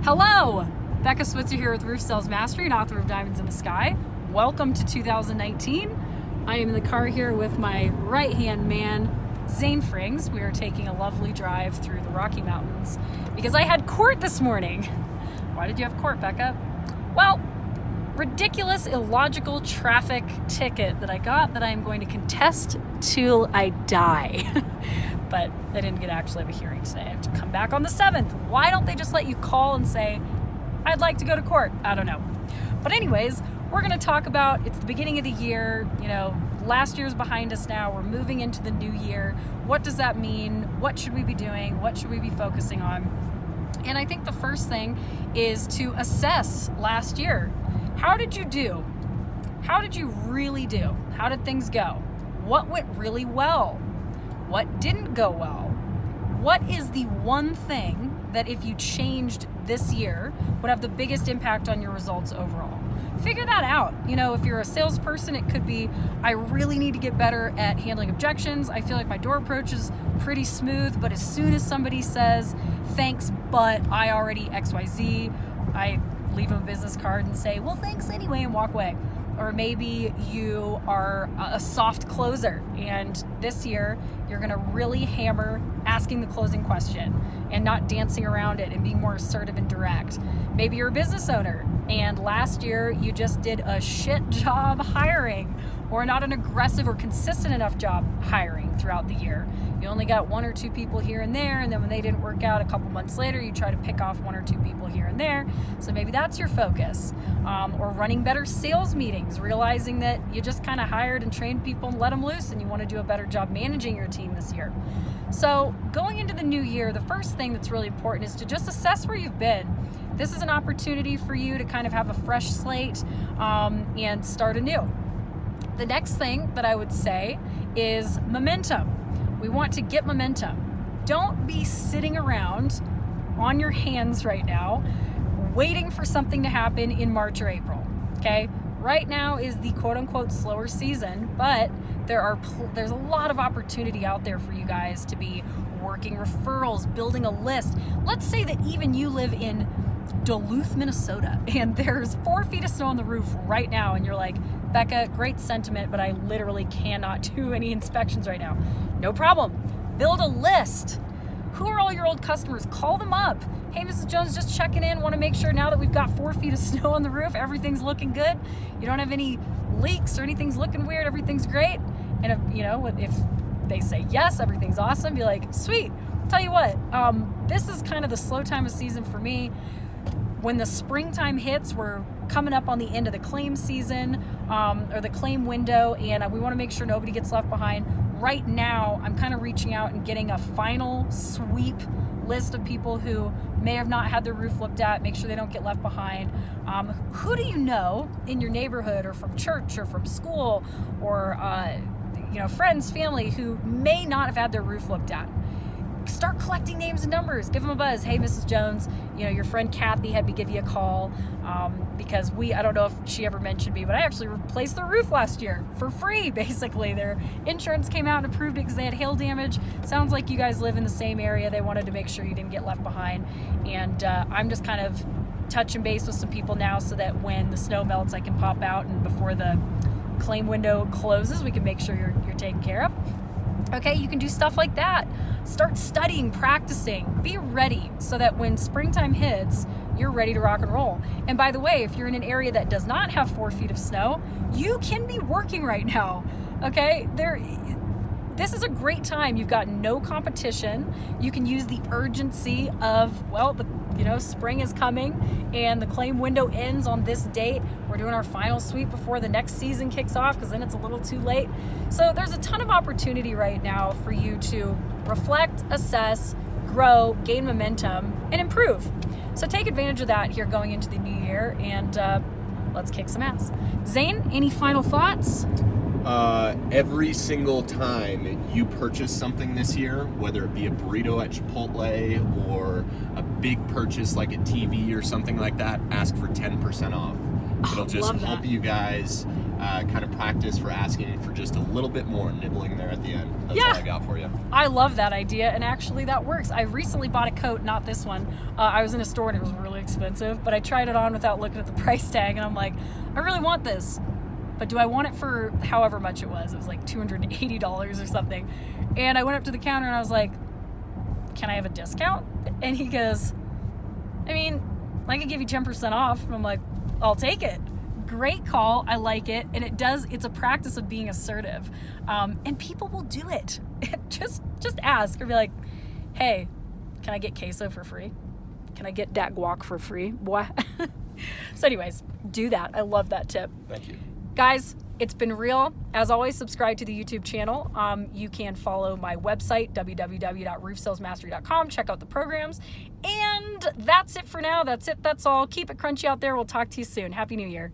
Hello! Becca Switzer here with Roof Sales Mastery and author of Diamonds in the Sky. Welcome to 2019. I am in the car here with my right-hand man, Zane Frings. We are taking a lovely drive through the Rocky Mountains because I had court this morning. Why did you have court, Becca? Well, ridiculous, illogical traffic ticket that I got that I am going to contest till I die. But I didn't get actually have a hearing today. I have to come back on the 7th. Why don't they just let you call and say, I'd like to go to court? I don't know. But anyways, we're going to talk about, it's the beginning of the year, last year's behind us now. We're moving into the new year. What does that mean? What should we be doing? What should we be focusing on? And I think the first thing is to assess last year. How did you do? How did you really do? How did things go? What went really well? What didn't go well? What is the one thing that if you changed this year would have the biggest impact on your results overall? Figure that out. If you're a salesperson, it could be, I really need to get better at handling objections. I feel like my door approach is pretty smooth, but as soon as somebody says, thanks, but I already XYZ, I leave them a business card and say, well, thanks anyway, and walk away. Or maybe you are a soft closer and this year you're going to really hammer asking the closing question and not dancing around it and being more assertive and direct. Maybe you're a business owner and last year you just did a shit job hiring or not an aggressive or consistent enough job hiring throughout the year. You only got one or two people here and there, and then when they didn't work out a couple months later, you try to pick off one or two people here and there. So maybe that's your focus. Or running better sales meetings, realizing that you just kind of hired and trained people and let them loose, and you want to do a better job managing your team this year. So going into the new year, the first thing that's really important is to just assess where you've been. This is an opportunity for you to kind of have a fresh slate and start anew. The next thing that I would say is momentum. We want to get momentum. Don't be sitting around on your hands right now waiting for something to happen in March or April, okay? Right now is the quote-unquote slower season, but there's a lot of opportunity out there for you guys to be working referrals, building a list. Let's say that even you live in Duluth, Minnesota, and there's 4 feet of snow on the roof right now, and you're like, Becca, great sentiment, but I literally cannot do any inspections right now. No problem. Build a list. Who are all your old customers? Call them up. Hey, Mrs. Jones, just checking in. Want to make sure now that we've got 4 feet of snow on the roof, everything's looking good. You don't have any leaks or anything's looking weird. Everything's great. And if they say yes, everything's awesome, be like, sweet. Tell you what, this is kind of the slow time of season for me. When the springtime hits, we're coming up on the end of the claim season or the claim window, and we want to make sure nobody gets left behind. Right now, I'm kind of reaching out and getting a final sweep list of people who may have not had their roof looked at, make sure they don't get left behind. Who do you know in your neighborhood or from church or from school or friends, family who may not have had their roof looked at? Start collecting names and numbers. Give them a buzz. Hey, Mrs. Jones, your friend Kathy had me give you a call because I don't know if she ever mentioned me, but I actually replaced their roof last year for free, basically. Their insurance came out and approved it because they had hail damage. Sounds like you guys live in the same area. They wanted to make sure you didn't get left behind. And I'm just kind of touching base with some people now so that when the snow melts, I can pop out and before the claim window closes, we can make sure you're taken care of. Okay, you can do stuff like that. Start studying, practicing, be ready so that when springtime hits, you're ready to rock and roll. And by the way, if you're in an area that does not have 4 feet of snow, you can be working right now. Okay, this is a great time. You've got no competition. You can use the urgency of, spring is coming and the claim window ends on this date. We're doing our final sweep before the next season kicks off because then it's a little too late. So there's a ton of opportunity right now for you to reflect, assess, grow, gain momentum, and improve. So take advantage of that here going into the new year and let's kick some ass. Zane, any final thoughts? Every single time you purchase something this year, whether it be a burrito at Chipotle or a big purchase like a TV or something like that, ask for 10% off. It'll just help you guys kind of practice for asking for just a little bit more, nibbling there at the end. That's all I got for you. I love that idea, and actually that works. I recently bought a coat, not this one. I was in a store and it was really expensive, but I tried it on without looking at the price tag, and I'm like, I really want this. But do I want it for however much it was? It was like $280 or something. And I went up to the counter and I was like, can I have a discount? And he goes, I mean, I could give you 10% off. And I'm like, I'll take it. Great call. I like it. And it's a practice of being assertive. And people will do it. Just ask or be like, hey, can I get queso for free? Can I get dat guac for free? Boy. So anyways, do that. I love that tip. Thank you. Guys, it's been real. As always, subscribe to the YouTube channel. You can follow my website, www.roofsalesmastery.com. Check out the programs. And that's it for now. That's it. That's all. Keep it crunchy out there. We'll talk to you soon. Happy New Year.